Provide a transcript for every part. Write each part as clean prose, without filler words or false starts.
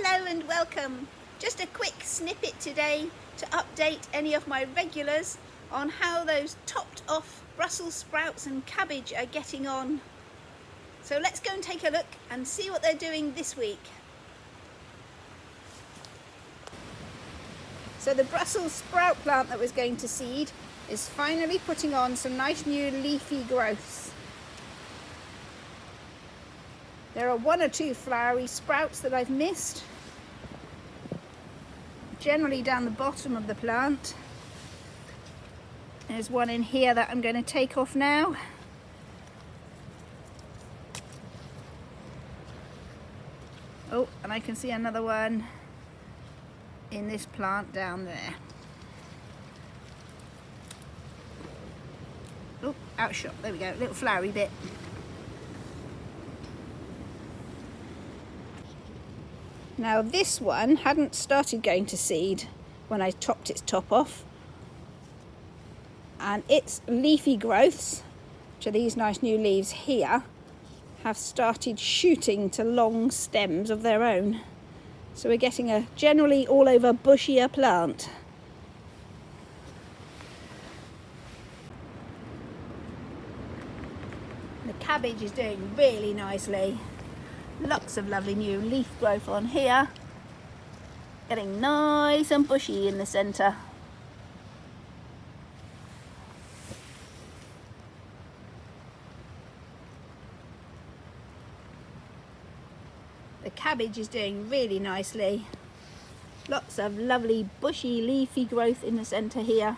Hello and welcome. Just a quick snippet today to update any of my regulars on how those topped off Brussels sprouts and cabbage are getting on. So let's go and take a look and see what they're doing this week. So the Brussels sprout plant that was going to seed is finally putting on some nice new leafy growths. There are one or two flowery sprouts that I've missed, generally down the bottom of the plant. There's one in here that I'm going to take off now. Oh, and I can see another one in this plant down there. Oh, outshot, there we go, little flowery bit. Now this one hadn't started going to seed when I topped its top off, and its leafy growths, which are these nice new leaves here, have started shooting to long stems of their own. So we're getting a generally all over bushier plant. The cabbage is doing really nicely. Lots of lovely new leaf growth on here, getting nice and bushy in the centre. The cabbage is doing really nicely. Lots of lovely bushy leafy growth in the centre here.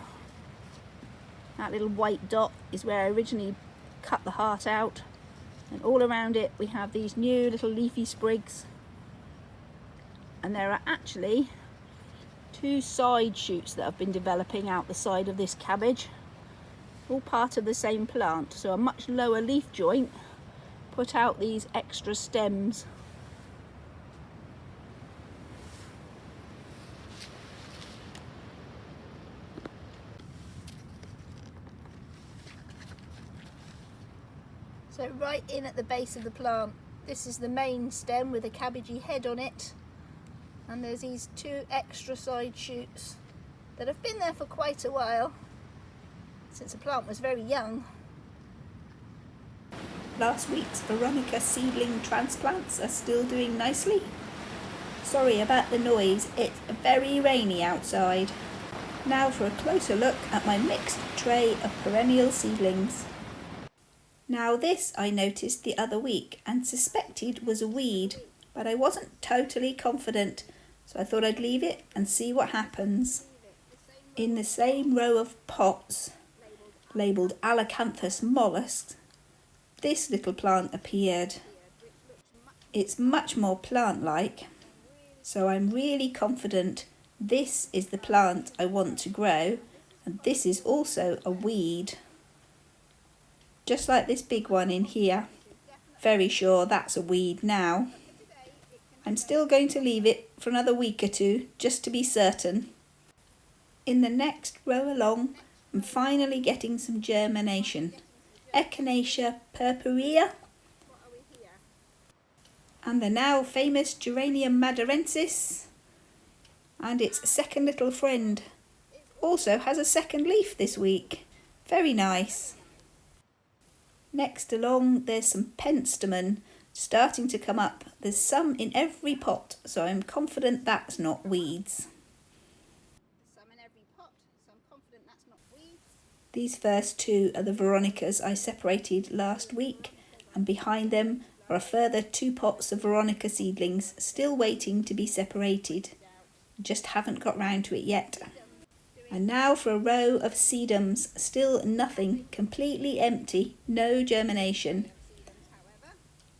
That little white dot is where I originally cut the heart out. And all around it we have these new little leafy sprigs, and there are actually two side shoots that have been developing out the side of this cabbage, all part of the same plant. So a much lower leaf joint put out these extra stems. So right in at the base of the plant, this is the main stem with a cabbagey head on it, and there's these two extra side shoots that have been there for quite a while, since the plant was very young. Last week's Veronica seedling transplants are still doing nicely. Sorry about the noise, it's very rainy outside. Now for a closer look at my mixed tray of perennial seedlings. Now this I noticed the other week and suspected was a weed, but I wasn't totally confident, so I thought I'd leave it and see what happens. In the same row of pots, labelled Alocanthus mollusks, this little plant appeared. It's much more plant-like, so I'm really confident this is the plant I want to grow, and this is also a weed. Just like this big one in here. Very sure that's a weed now. I'm still going to leave it for another week or two just to be certain. In the next row along, I'm finally getting some germination. Echinacea purpurea and the now famous Geranium madurensis, and its second little friend also has a second leaf this week. Very nice. Next along there's some penstemon starting to come up. There's some in every pot, so I'm confident that's not weeds. These first two are the Veronicas I separated last week, and behind them are a further 2 pots of Veronica seedlings still waiting to be separated. Just haven't got round to it yet. And now for a row of sedums, still nothing, completely empty, no germination.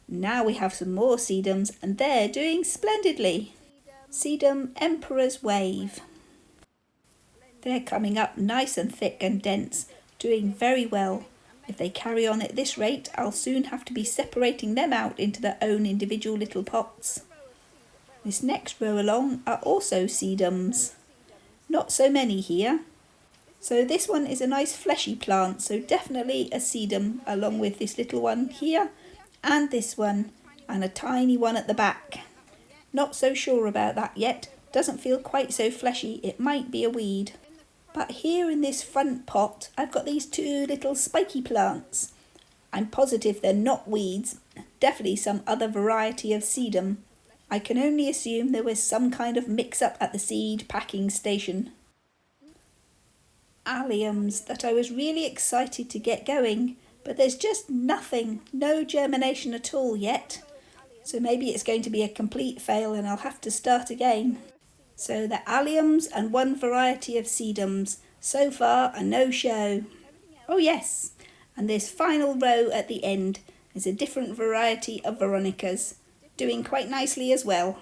Now we have some more sedums, and they're doing splendidly. Sedum Emperor's Wave. They're coming up nice and thick and dense, doing very well. If they carry on at this rate, I'll soon have to be separating them out into their own individual little pots. This next row along are also sedums. Not so many here. So this one is a nice fleshy plant, so definitely a sedum, along with this little one here and this one and a tiny one at the back. Not so sure about that yet. Doesn't feel quite so fleshy. It might be a weed. But here in this front pot, I've got these two little spiky plants. I'm positive they're not weeds. Definitely some other variety of sedum. I can only assume there was some kind of mix-up at the seed packing station. Alliums that I was really excited to get going, but there's just nothing, no germination at all yet. So maybe it's going to be a complete fail and I'll have to start again. So the alliums and one variety of sedums. So far a no-show. Oh yes, and this final row at the end is a different variety of Veronicas, doing quite nicely as well.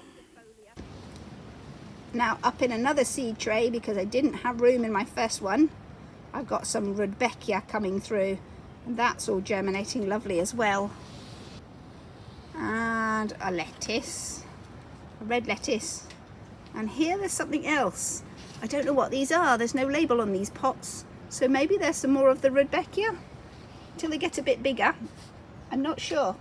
Now up in another seed tray, because I didn't have room in my first one, I've got some Rudbeckia coming through, and that's all germinating lovely as well. And a lettuce, a red lettuce. And here there's something else. I don't know what these are. There's no label on these pots. So maybe there's some more of the Rudbeckia till they get a bit bigger. I'm not sure.